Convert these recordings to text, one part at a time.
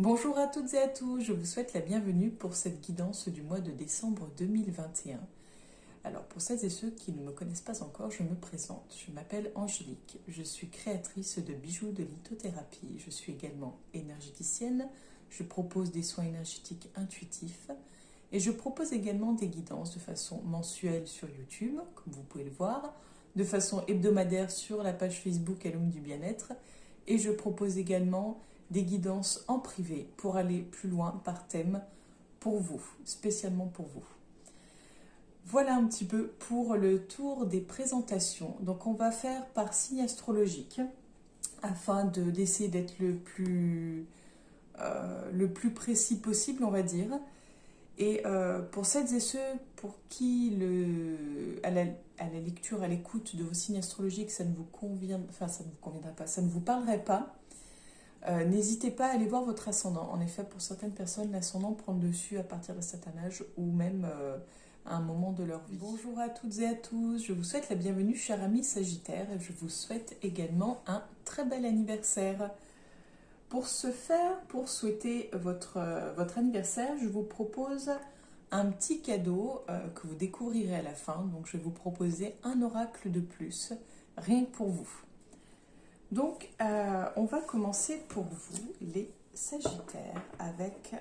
Bonjour à toutes et à tous, je vous souhaite la bienvenue pour cette guidance du mois de décembre 2021. Alors pour celles et ceux qui ne me connaissent pas encore, je me présente. Je m'appelle Angélique, je suis créatrice de bijoux de lithothérapie. Je suis également énergéticienne, je propose des soins énergétiques intuitifs et je propose également des guidances de façon mensuelle sur YouTube, comme vous pouvez le voir, de façon hebdomadaire sur la page Facebook Alum du Bien-être et je propose également des guidances en privé pour aller plus loin par thème pour vous, spécialement pour vous. Voilà un petit peu pour le tour des présentations. Donc on va faire par signe astrologique afin d'essayer d'être le plus précis possible, on va dire. Et pour celles et ceux pour qui à la lecture, à l'écoute de vos signes astrologiques, ça ne vous conviendra pas, ça ne vous parlerait pas, n'hésitez pas à aller voir votre ascendant. En effet, pour certaines personnes, l'ascendant prend le dessus à partir d'un certain âge ou même à un moment de leur vie. Bonjour à toutes et à tous, je vous souhaite la bienvenue, chers amis Sagittaires, et je vous souhaite également un très bel anniversaire. Pour ce faire, pour souhaiter votre anniversaire, je vous propose un petit cadeau que vous découvrirez à la fin. Donc, je vais vous proposer un oracle de plus, rien que pour vous. Donc, on va commencer pour vous, les Sagittaires, avec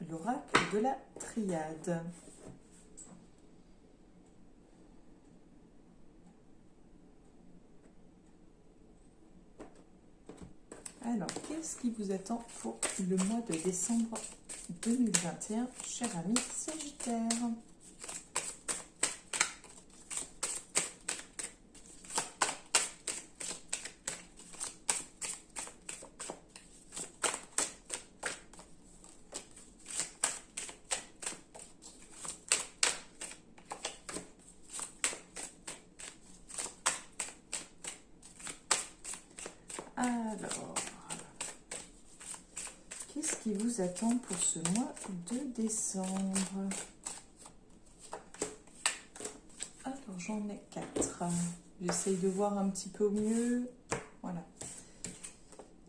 l'oracle de la Triade. Alors, qu'est-ce qui vous attend pour le mois de décembre 2021, chers amis Sagittaires ? Alors, qu'est-ce qui vous attend pour ce mois de décembre? Alors, j'en ai 4. J'essaye de voir un petit peu mieux. Voilà.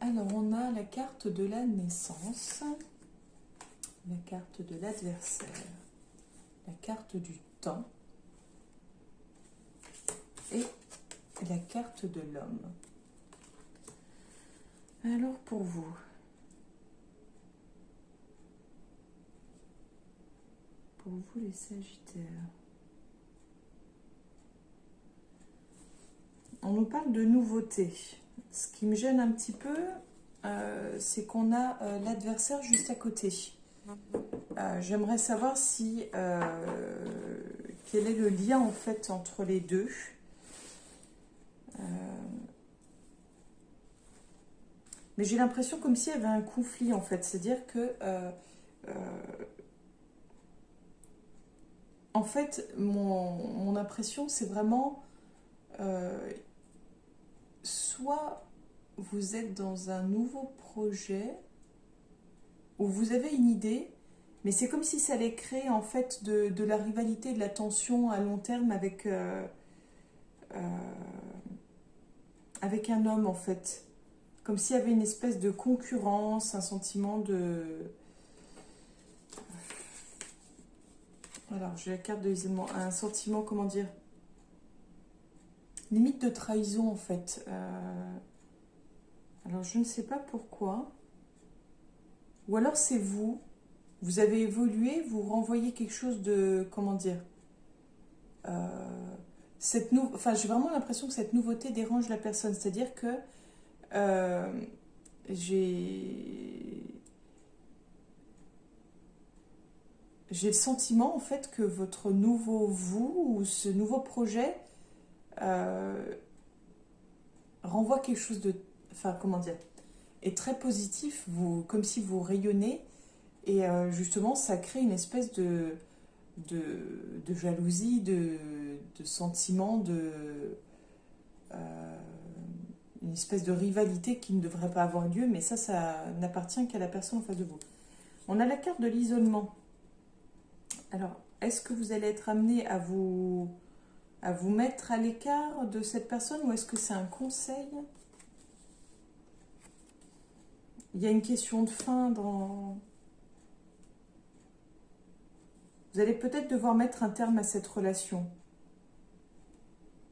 Alors, on a la carte de la naissance, la carte de l'adversaire, la carte du temps et la carte de l'homme. Alors pour vous, les Sagittaires, on nous parle de nouveautés. Ce qui me gêne un petit peu, c'est qu'on a l'adversaire juste à côté. J'aimerais savoir si quel est le lien en fait entre les deux. Mais j'ai l'impression comme s'il y avait un conflit en fait, c'est-à-dire que en fait mon impression c'est vraiment soit vous êtes dans un nouveau projet où vous avez une idée, mais c'est comme si ça allait créer en fait de la rivalité, de la tension à long terme avec un homme en fait. Comme s'il y avait une espèce de concurrence, un sentiment de... Alors, j'ai la carte de l'isolement. Un sentiment, comment dire, limite de trahison, en fait. Alors, je ne sais pas pourquoi. Ou alors, c'est vous. Vous avez évolué, vous renvoyez quelque chose de... Comment dire Enfin, j'ai vraiment l'impression que cette nouveauté dérange la personne. C'est-à-dire que... j'ai le sentiment en fait que votre nouveau vous ou ce nouveau projet renvoie quelque chose de, enfin comment dire, est très positif, comme si vous rayonnez et justement ça crée une espèce de jalousie, de sentiment, une espèce de rivalité qui ne devrait pas avoir lieu, mais ça n'appartient qu'à la personne en face de vous. On a la carte de l'isolement. Alors, est-ce que vous allez être amené à vous mettre à l'écart de cette personne ou est-ce que c'est un conseil? Il y a une question de fin dans... Vous allez peut-être devoir mettre un terme à cette relation.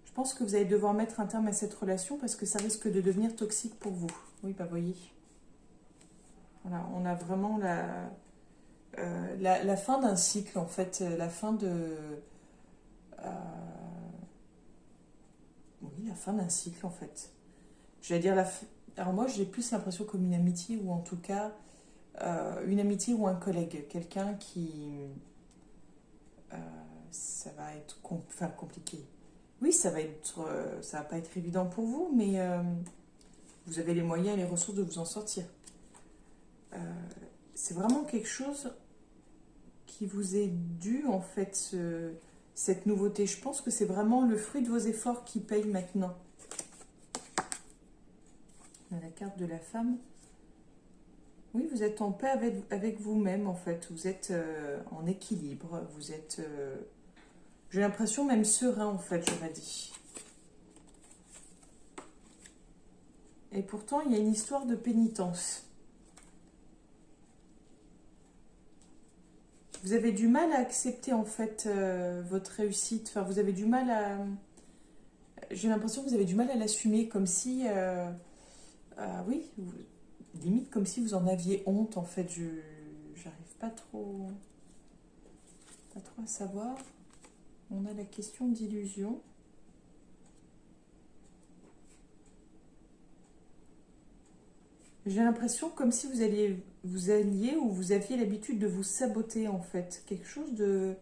Je pense que vous allez devoir mettre un terme à cette relation parce que ça risque de devenir toxique pour vous. Oui, bah voyez. Voilà, on a vraiment la fin d'un cycle, en fait. La fin de... oui, la fin d'un cycle, en fait. J'allais dire Alors moi, j'ai plus l'impression comme une amitié ou en tout cas une amitié ou un collègue. Quelqu'un qui... ça va être enfin, compliqué. Oui, ça va pas être évident pour vous, mais vous avez les moyens et les ressources de vous en sortir. C'est vraiment quelque chose qui vous est dû, en fait, cette nouveauté. Je pense que c'est vraiment le fruit de vos efforts qui paye maintenant. On a la carte de la femme. Oui, vous êtes en paix avec vous-même, en fait. Vous êtes en équilibre. Vous êtes, j'ai l'impression, même serein, en fait, j'aurais dit. Et pourtant, il y a une histoire de pénitence. Vous avez du mal à accepter, en fait, votre réussite. Enfin, vous avez du mal à... J'ai l'impression que vous avez du mal à l'assumer, comme si... oui, limite comme si vous en aviez honte, en fait. J'arrive pas trop à savoir. On a la question d'illusion. J'ai l'impression comme si vous alliez ou vous aviez l'habitude de vous saboter, en fait. Quelque chose de...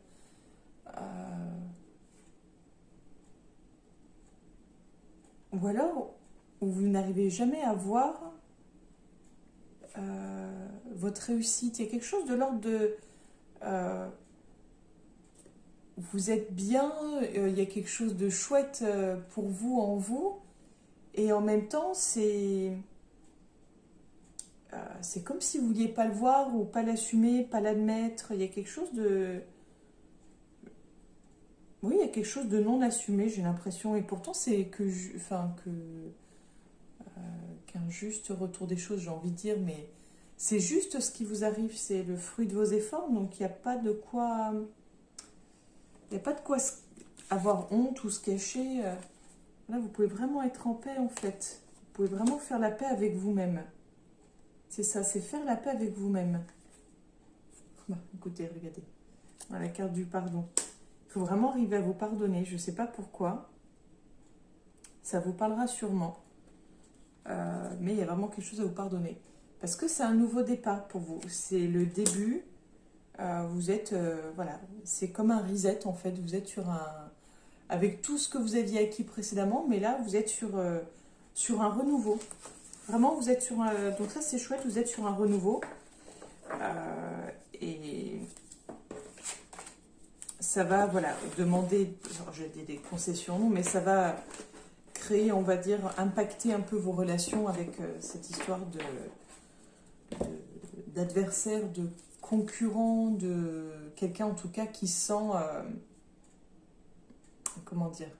ou alors, où vous n'arrivez jamais à voir votre réussite. Il y a quelque chose de l'ordre de... vous êtes bien, il y a quelque chose de chouette pour vous, en vous. Et en même temps, c'est comme si vous ne vouliez pas le voir ou pas l'assumer, pas l'admettre. Il y a quelque chose de... Oui, il y a quelque chose de non assumé, j'ai l'impression. Et pourtant, c'est qu'un juste retour des choses, j'ai envie de dire. Mais c'est juste ce qui vous arrive, c'est le fruit de vos efforts. Donc, il n'y a pas de quoi... Il n'y a pas de quoi avoir honte ou se cacher. Là, vous pouvez vraiment être en paix, en fait. Vous pouvez vraiment faire la paix avec vous-même. C'est ça, c'est faire la paix avec vous-même. Bah, écoutez, regardez. Voilà, la carte du pardon. Il faut vraiment arriver à vous pardonner. Je ne sais pas pourquoi. Ça vous parlera sûrement. Mais il y a vraiment quelque chose à vous pardonner. Parce que c'est un nouveau départ pour vous. C'est le début. Vous êtes... voilà, c'est comme un reset, en fait. Vous êtes sur un... avec tout ce que vous aviez acquis précédemment. Mais là, vous êtes sur un renouveau. Vraiment, vous êtes sur un... Donc ça, c'est chouette. Vous êtes sur un renouveau. Et... ça va, voilà, demander, j'ai dit des concessions, non, mais ça va créer, on va dire, impacter un peu vos relations avec cette histoire d'adversaire, de concurrent, de quelqu'un en tout cas qui sent, comment dire,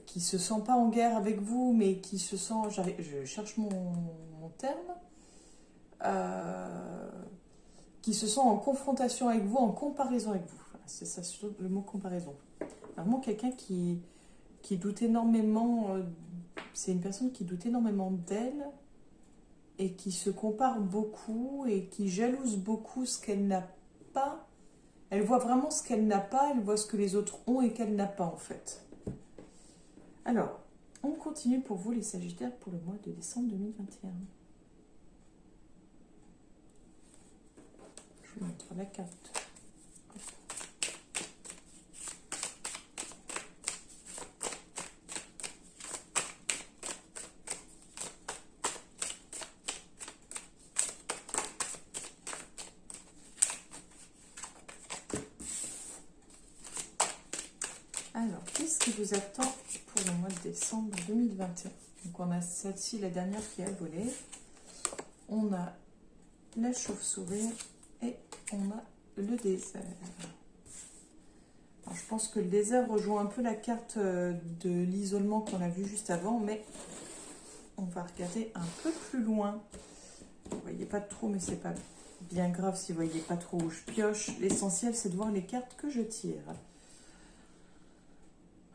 qui se sent pas en guerre avec vous, mais qui se sent, je cherche mon terme, qui se sent en confrontation avec vous, en comparaison avec vous. Voilà, c'est ça, le mot comparaison. Vraiment quelqu'un qui doute énormément, c'est une personne qui doute énormément d'elle et qui se compare beaucoup et qui jalouse beaucoup ce qu'elle n'a pas. Elle voit vraiment ce qu'elle n'a pas, elle voit ce que les autres ont et qu'elle n'a pas, en fait. Alors, on continue pour vous les Sagittaires pour le mois de décembre 2021. Je vous montre la carte. Alors, qu'est-ce qui vous attend pour le mois de décembre 2021? Donc, on a celle-ci, la dernière qui a volé. On a la chauve-souris et on a le désert. Alors, je pense que le désert rejoint un peu la carte de l'isolement qu'on a vu juste avant, mais on va regarder un peu plus loin. Vous ne voyez pas trop, mais c'est pas bien grave si vous ne voyez pas trop où je pioche. L'essentiel, c'est de voir les cartes que je tire.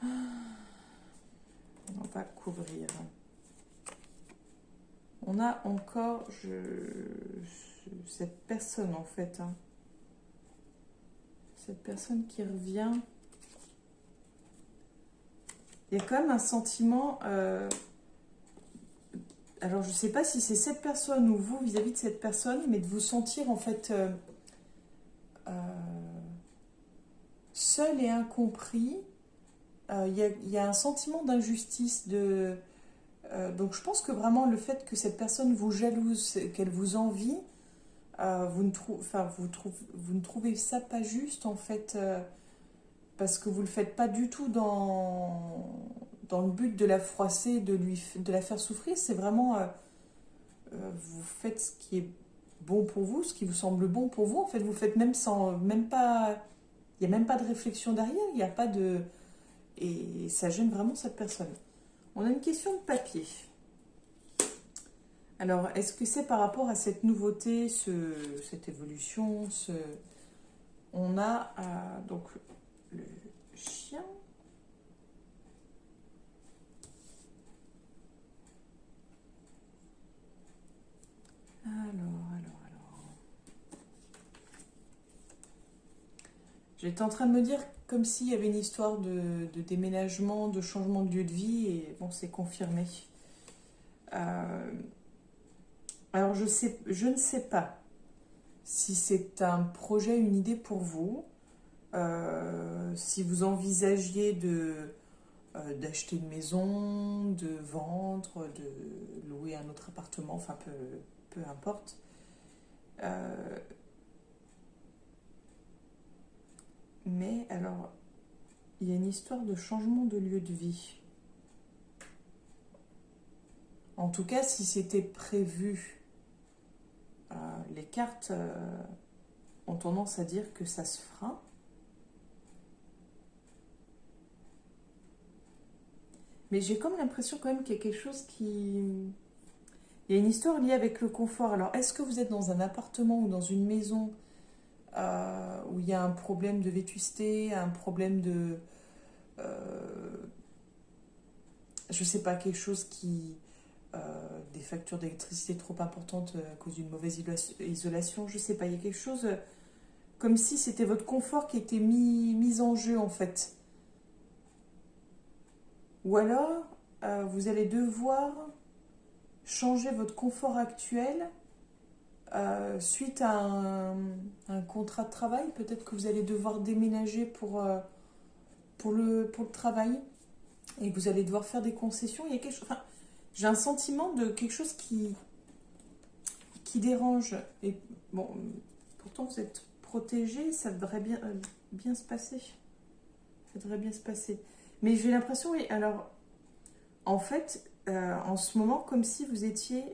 On va couvrir. On a encore cette personne, en fait. Hein. Cette personne qui revient. Il y a quand même un sentiment... alors, je ne sais pas si c'est cette personne ou vous vis-à-vis de cette personne, mais de vous sentir, en fait, seul et incompris. Il y a un sentiment d'injustice. Donc, je pense que vraiment, le fait que cette personne vous jalouse, qu'elle vous envie, vous ne trouvez ça pas juste, en fait, parce que vous ne le faites pas du tout dans le but de la froisser, de la faire souffrir. C'est vraiment, vous faites ce qui est bon pour vous, ce qui vous semble bon pour vous. En fait, vous faites même pas, il n'y a même pas de réflexion derrière, il n'y a pas de... Et ça gêne vraiment cette personne. On a une question de papier. Alors, est-ce que c'est par rapport à cette nouveauté, cette évolution, on a donc le chien. Alors. J'étais en train de me dire comme s'il y avait une histoire de déménagement, de changement de lieu de vie, et bon, c'est confirmé. Alors, je ne sais pas si c'est un projet, une idée pour vous, si vous envisagiez d'acheter une maison, de vendre, de louer un autre appartement, enfin peu importe. Mais alors, il y a une histoire de changement de lieu de vie. En tout cas, si c'était prévu, les cartes ont tendance à dire que ça se fera. Mais j'ai comme l'impression quand même qu'il y a quelque chose qui... Il y a une histoire liée avec le confort. Alors, est-ce que vous êtes dans un appartement ou dans une maison où il y a un problème de vétusté, un problème de... je sais pas, quelque chose qui... des factures d'électricité trop importantes à cause d'une mauvaise isolation, je sais pas, il y a quelque chose comme si c'était votre confort qui était mis en jeu en fait. Ou alors, vous allez devoir changer votre confort actuel suite à un contrat de travail. Peut-être que vous allez devoir déménager pour le travail et que vous allez devoir faire des concessions. Il y a quelque chose, enfin, j'ai un sentiment de quelque chose qui dérange. Et bon, pourtant vous êtes protégé, ça devrait bien se passer. Ça devrait bien se passer. Mais j'ai l'impression, oui, alors, en fait, en ce moment, comme si vous étiez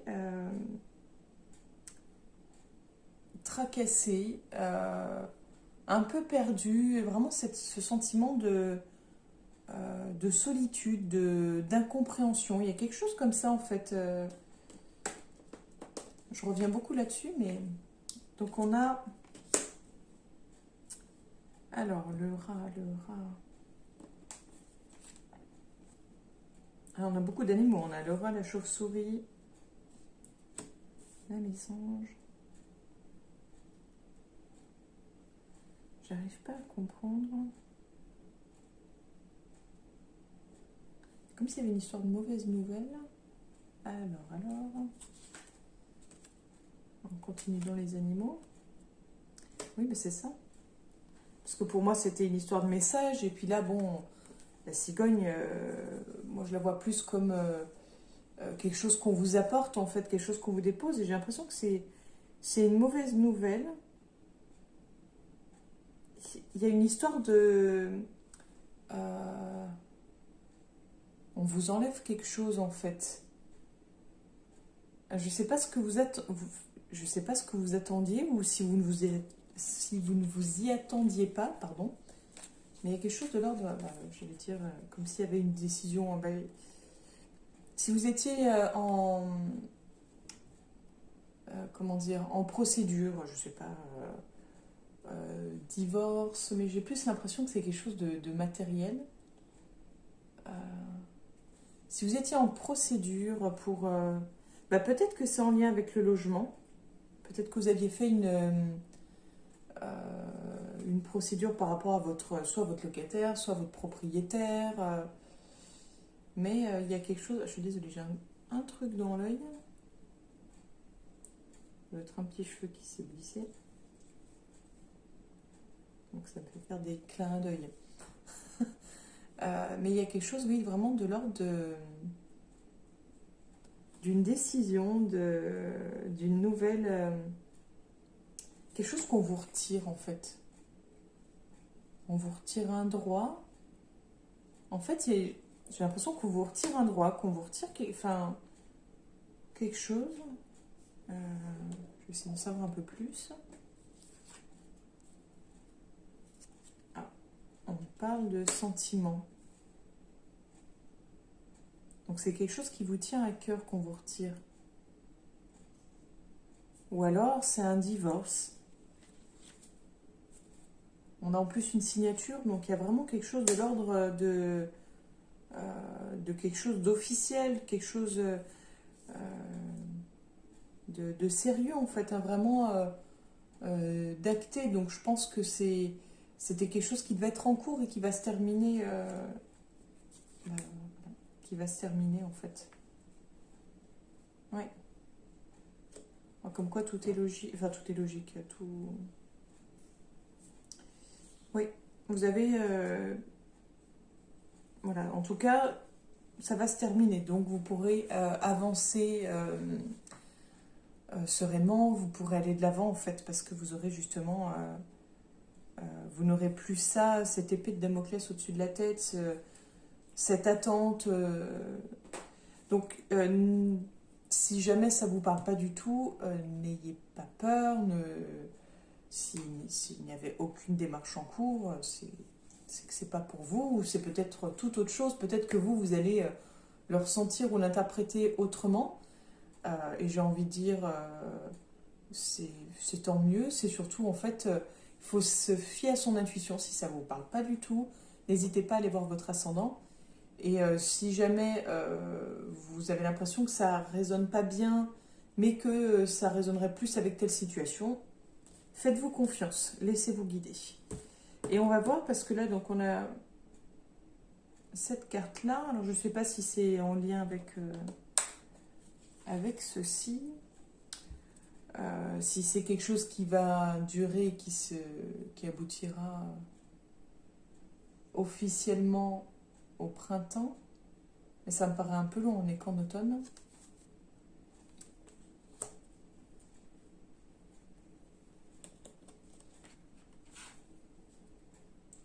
tracassé, un peu perdu, vraiment ce sentiment de solitude, d'incompréhension. Il y a quelque chose comme ça, en fait. Je reviens beaucoup là-dessus, mais... Donc, on a... Alors, le rat... Alors, on a beaucoup d'animaux. On a le rat, la chauve-souris, la mésange. J'arrive pas à comprendre. Comme s'il y avait une histoire de mauvaise nouvelle. Alors... On continue dans les animaux. Oui, mais c'est ça. Parce que pour moi, c'était une histoire de message. Et puis là, bon, la cigogne, moi, je la vois plus comme quelque chose qu'on vous apporte, en fait, quelque chose qu'on vous dépose. Et j'ai l'impression que c'est une mauvaise nouvelle. Il y a une histoire de... on vous enlève quelque chose, en fait. Je sais pas ce que je sais pas ce que vous attendiez ou si vous ne vous y attendiez pas, pardon. Mais il y a quelque chose de l'ordre, je vais dire, comme s'il y avait une décision. Si vous étiez comment dire, en procédure, je sais pas, divorce, mais j'ai plus l'impression que c'est quelque chose de matériel. Euh, Si vous étiez en procédure pour... peut-être que c'est en lien avec le logement. Peut-être que vous aviez fait une procédure par rapport à soit votre locataire, soit votre propriétaire. Mais il y a quelque chose... Je suis désolée, j'ai un truc dans l'œil. Ça doit être un petit cheveu qui s'est glissé. Donc ça me fait faire des clins d'œil. Mais il y a quelque chose, oui, vraiment de l'ordre d'une décision, d'une nouvelle... quelque chose qu'on vous retire, en fait. On vous retire un droit. En fait, j'ai l'impression qu'on vous retire un droit, qu'on vous retire quelque chose. Je vais essayer de savoir un peu plus. Ah, on parle de sentiments. Donc c'est quelque chose qui vous tient à cœur qu'on vous retire. Ou alors c'est un divorce. On a en plus une signature, donc il y a vraiment quelque chose de l'ordre de quelque chose d'officiel, quelque chose de sérieux en fait, hein, vraiment d'acté. Donc je pense que c'était quelque chose qui devait être en cours et qui va se terminer, en fait. Ouais. Comme quoi tout est logique, enfin tout est logique, tout. Oui, vous avez, voilà, en tout cas, ça va se terminer, donc vous pourrez avancer sereinement, vous pourrez aller de l'avant en fait, parce que vous aurez justement, vous n'aurez plus ça, cette épée de Damoclès au-dessus de la tête, cette attente. Donc, si jamais ça vous parle pas du tout, n'ayez pas peur. S'il n'y avait aucune démarche en cours, c'est que c'est pas pour vous, ou c'est peut-être toute autre chose. Peut-être que vous allez le ressentir ou l'interpréter autrement. Et j'ai envie de dire, c'est tant mieux. C'est surtout, en fait, il faut se fier à son intuition. Si ça vous parle pas du tout, n'hésitez pas à aller voir votre ascendant. Et si jamais vous avez l'impression que ça résonne pas bien, mais que ça résonnerait plus avec telle situation, faites-vous confiance, laissez-vous guider. Et on va voir, parce que là, donc on a cette carte-là. Alors, je ne sais pas si c'est en lien avec ceci. Si c'est quelque chose qui va durer, qui aboutira officiellement au printemps. Mais ça me paraît un peu long, on est qu'en automne.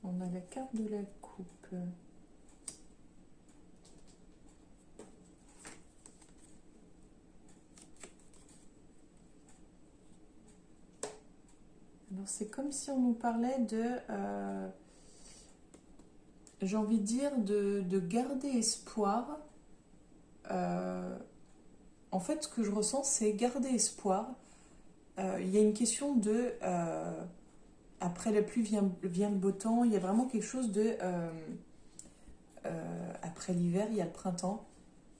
On a la carte de la coupe. Alors c'est comme si on nous parlait j'ai envie de dire, de garder espoir. En fait, ce que je ressens, c'est garder espoir. Il y a une question de... après la pluie vient le beau temps. Il y a vraiment quelque chose de... après l'hiver, il y a le printemps.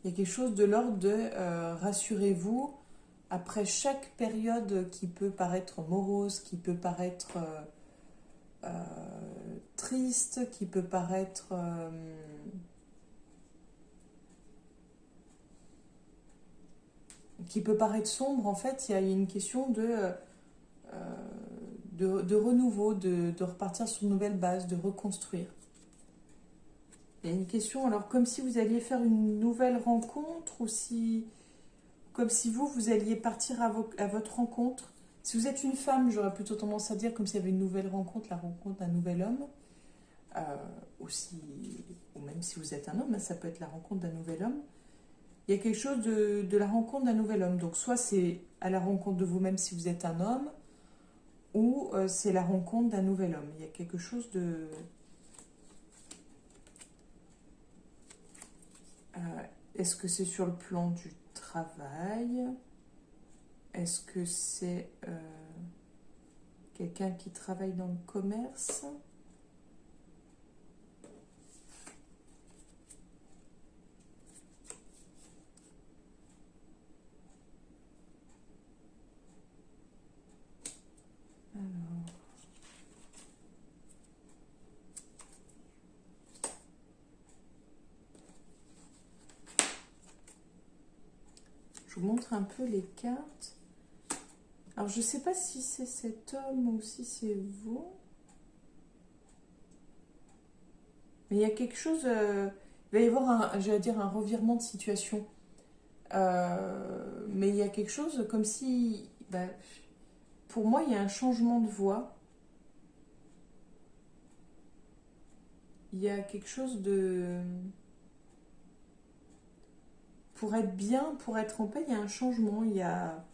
Il y a quelque chose de l'ordre de rassurez-vous. Après chaque période qui peut paraître morose, qui peut paraître triste, qui peut paraître sombre, en fait, il y a une question de renouveau, de repartir sur une nouvelle base, de reconstruire. Il y a une question, alors comme si vous alliez faire une nouvelle rencontre, ou comme si vous alliez partir à votre rencontre. Si vous êtes une femme, j'aurais plutôt tendance à dire comme s'il y avait une nouvelle rencontre, la rencontre d'un nouvel homme. Ou même si vous êtes un homme, ça peut être la rencontre d'un nouvel homme. Il y a quelque chose de la rencontre d'un nouvel homme. Donc soit c'est à la rencontre de vous-même si vous êtes un homme, ou c'est la rencontre d'un nouvel homme. Il y a quelque chose de... Est-ce que c'est sur le plan du travail? Est-ce que c'est quelqu'un qui travaille dans le commerce? Alors, je vous montre un peu les cartes. Alors, je ne sais pas si c'est cet homme ou si c'est vous. Mais il y a quelque chose... il va y avoir, j'allais dire, un revirement de situation. Mais il y a quelque chose comme si... bah, pour moi, il y a un changement de voix. Il y a quelque chose de... Pour être bien, pour être en paix, il y a un changement. Il y a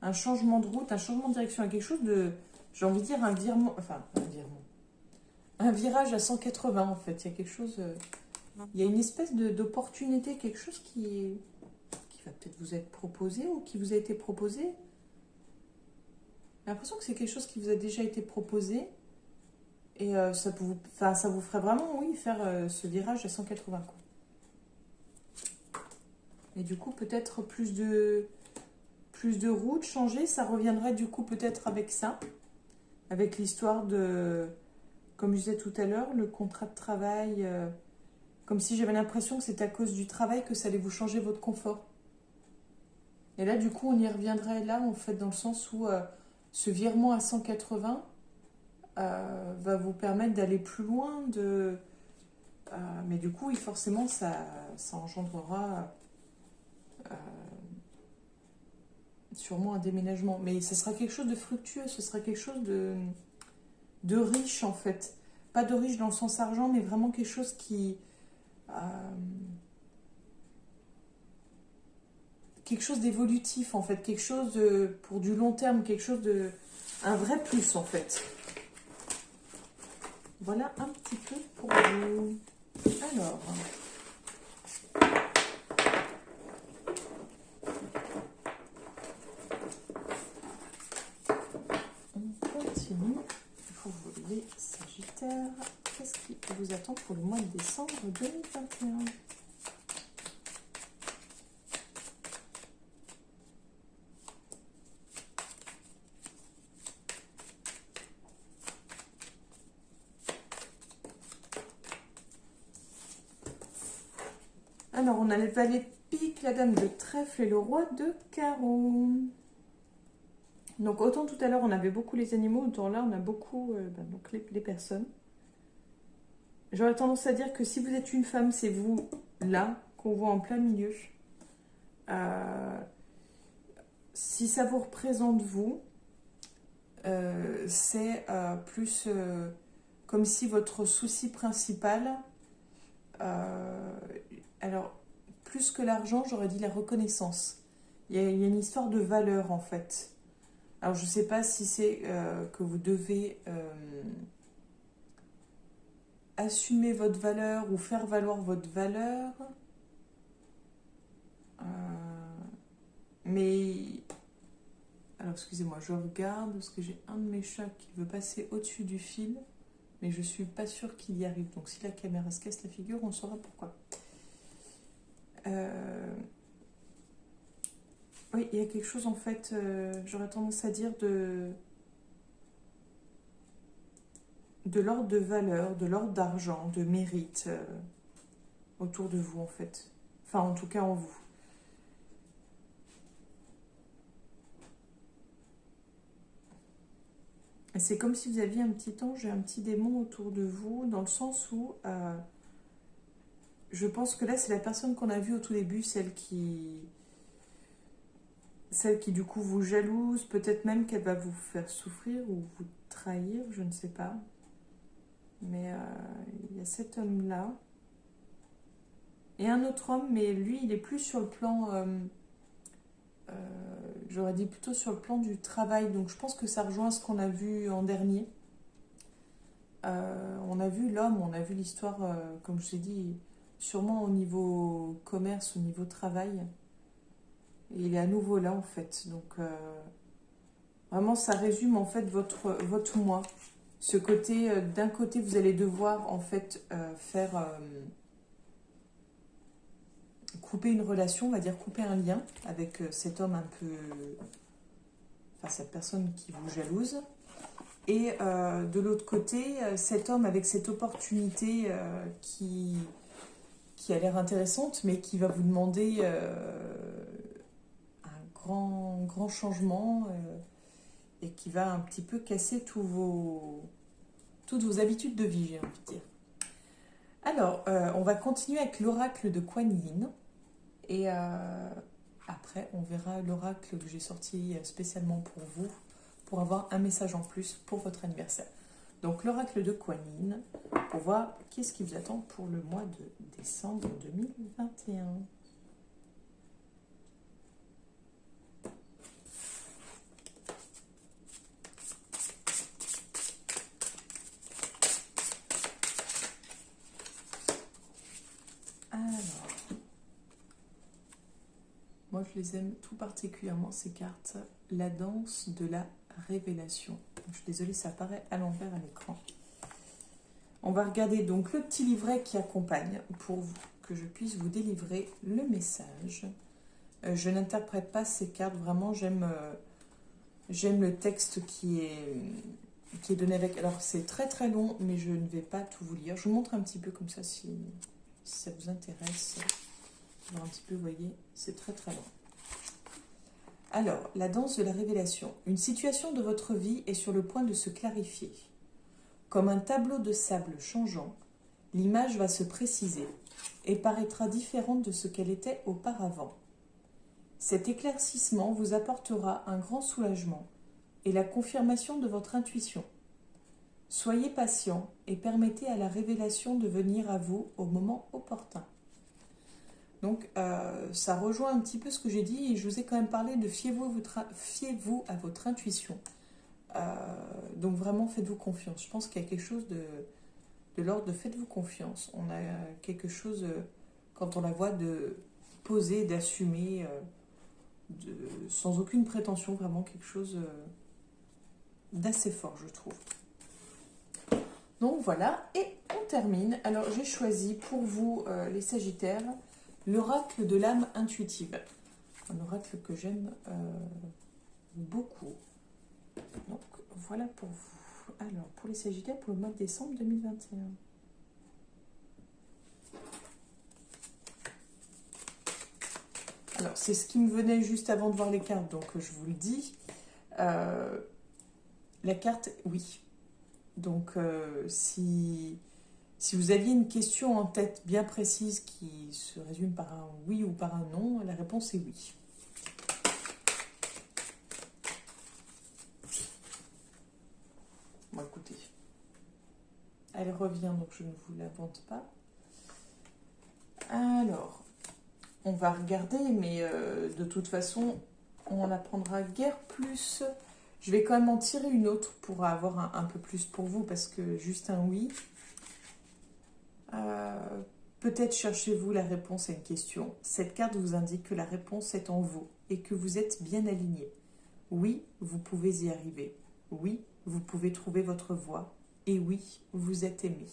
un changement de route, un changement de direction. Il y a quelque chose de... J'ai envie de dire un virement... Enfin, un virement. Un virage à 180, en fait. Il y a quelque chose... il y a une espèce d'opportunité, quelque chose qui va peut-être vous être proposé ou qui vous a été proposé. J'ai l'impression que c'est quelque chose qui vous a déjà été proposé. Et ça vous ferait vraiment, oui, faire ce virage à 180, quoi. Et du coup, peut-être plus de route, changer, ça reviendrait du coup peut-être avec ça. Avec l'histoire de, comme je disais tout à l'heure, le contrat de travail. Comme si j'avais l'impression que c'est à cause du travail que ça allait vous changer votre confort. Et là, du coup, on y reviendrait là, en fait, dans le sens où ce virement à 180 va vous permettre d'aller plus loin. Mais du coup, oui, forcément, ça engendrera sûrement un déménagement. Mais ce sera quelque chose de fructueux, ce sera quelque chose de riche, en fait. Pas de riche dans le sens argent, mais vraiment quelque chose qui... quelque chose d'évolutif, en fait. Quelque chose pour du long terme, quelque chose de... un vrai plus, en fait. Voilà un petit peu pour vous. Alors... on continue. Pour vous les Sagittaires, qu'est-ce qui vous attend pour le mois de décembre 2021 ? Alors, on a le valet de pique, la dame de trèfle et le roi de carreau. Donc, autant tout à l'heure, on avait beaucoup les animaux, autant là, on a beaucoup donc les personnes. J'aurais tendance à dire que si vous êtes une femme, c'est vous, là, qu'on voit en plein milieu. Si ça vous représente vous, c'est plus comme si votre souci principal... alors, plus que l'argent, j'aurais dit la reconnaissance. Il y a une histoire de valeur, en fait. Alors, je ne sais pas si c'est que vous devez assumer votre valeur ou faire valoir votre valeur. Mais... alors, excusez-moi, je regarde parce que j'ai un de mes chats qui veut passer au-dessus du fil. Mais je ne suis pas sûre qu'il y arrive. Donc, si la caméra se casse la figure, on saura pourquoi. Oui, il y a quelque chose, en fait, j'aurais tendance à dire de l'ordre de valeur, de l'ordre d'argent, de mérite autour de vous, en fait. Enfin, en tout cas, en vous. Et c'est comme si vous aviez un petit ange et un petit démon autour de vous, dans le sens où je pense que là, c'est la personne qu'on a vue au tout début, celle qui du coup vous jalouse, peut-être même qu'elle va vous faire souffrir ou vous trahir, je ne sais pas. Mais il y a cet homme-là. Et un autre homme, mais lui, il est plus sur le plan... j'aurais dit plutôt sur le plan du travail. Donc je pense que ça rejoint ce qu'on a vu en dernier. On a vu l'homme, on a vu l'histoire, comme je vous ai dit, sûrement au niveau commerce, au niveau travail. Et il est à nouveau là en fait. Donc vraiment ça résume en fait votre mois. Ce côté, d'un côté vous allez devoir en fait faire couper une relation, on va dire couper un lien avec cet homme un peu, enfin cette personne qui vous jalouse. Et de l'autre côté, cet homme avec cette opportunité qui a l'air intéressante, mais qui va vous demander un grand changement et qui va un petit peu casser toutes vos habitudes de vie, j'ai envie de dire. Alors, on va continuer avec l'oracle de Kuan Yin. Et après, on verra l'oracle que j'ai sorti spécialement pour vous, pour avoir un message en plus pour votre anniversaire. Donc, l'oracle de Kuan Yin, pour voir qu'est-ce qui vous attend pour le mois de décembre 2021. Moi, je les aime tout particulièrement, ces cartes. La danse de la révélation. Je suis désolée, ça apparaît à l'envers à l'écran. On va regarder donc le petit livret qui accompagne pour que je puisse vous délivrer le message. Je n'interprète pas ces cartes, vraiment, j'aime le texte qui est donné avec... Alors, c'est très très long, mais je ne vais pas tout vous lire. Je vous montre un petit peu comme ça si ça vous intéresse. Un petit peu, vous voyez, c'est très très long. Alors, la danse de la révélation. Une situation de votre vie est sur le point de se clarifier. Comme un tableau de sable changeant, l'image va se préciser et paraîtra différente de ce qu'elle était auparavant. Cet éclaircissement vous apportera un grand soulagement et la confirmation de votre intuition. Soyez patient et permettez à la révélation de venir à vous au moment opportun. Donc, ça rejoint un petit peu ce que j'ai dit et je vous ai quand même parlé de fiez-vous à votre intuition. Donc, vraiment, faites-vous confiance. Je pense qu'il y a quelque chose de l'ordre de faites-vous confiance. On a quelque chose, quand on la voit, de poser, d'assumer, sans aucune prétention, vraiment quelque chose d'assez fort, je trouve. Donc, voilà. Et on termine. Alors, j'ai choisi pour vous, les Sagittaires, l'oracle de l'âme intuitive. Un oracle que j'aime beaucoup. Donc, voilà pour vous. Alors, pour les Sagittaires, pour le mois de décembre 2021. Alors, c'est ce qui me venait juste avant de voir les cartes, donc je vous le dis. La carte, oui. Donc, si vous aviez une question en tête bien précise qui se résume par un oui ou par un non, la réponse est oui. Bon, écoutez, elle revient, donc je ne vous l'invente pas. Alors, on va regarder, mais de toute façon, on en apprendra guère plus. Je vais quand même en tirer une autre pour avoir un peu plus pour vous, parce que juste un oui... peut-être cherchez-vous la réponse à une question. Cette carte vous indique que la réponse est en vous et que vous êtes bien aligné. Oui, vous pouvez y arriver. Oui, vous pouvez trouver votre voie. Et oui, vous êtes aimé.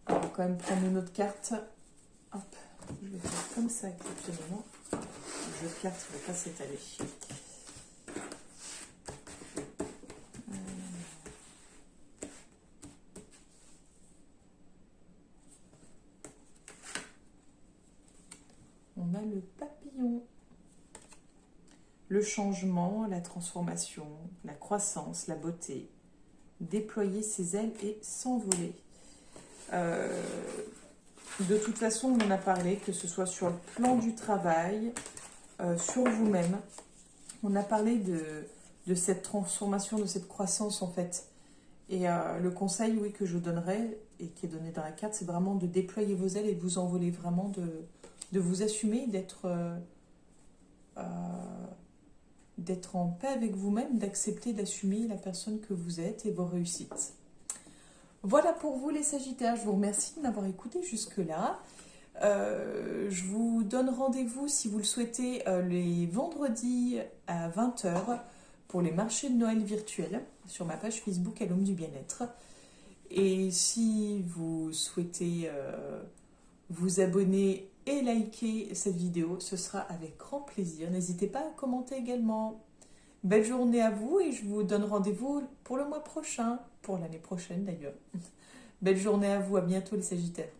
On va quand même prendre une autre carte. Hop, je vais faire comme ça exceptionnellement. Le jeu de cartes ne va pas s'étaler. On a le papillon. Le changement, la transformation, la croissance, la beauté. Déployer ses ailes et s'envoler. De toute façon, on en a parlé, que ce soit sur le plan du travail, sur vous-même. On a parlé de cette transformation, de cette croissance en fait. Et le conseil, oui, que je vous donnerais, et qui est donné dans la carte, c'est vraiment de déployer vos ailes et de vous envoler, vraiment de vous assumer, d'être en paix avec vous-même, d'accepter, d'assumer la personne que vous êtes et vos réussites. Voilà pour vous les Sagittaires, je vous remercie de m'avoir écouté jusque-là. Je vous donne rendez-vous si vous le souhaitez les vendredis à 20 h pour les marchés de Noël virtuels sur ma page Facebook à l'Homme du Bien-être. Et si vous souhaitez vous abonner et liker cette vidéo, ce sera avec grand plaisir. N'hésitez pas à commenter également. Belle journée à vous et je vous donne rendez-vous pour le mois prochain, pour l'année prochaine d'ailleurs. Belle journée à vous, à bientôt les Sagittaires.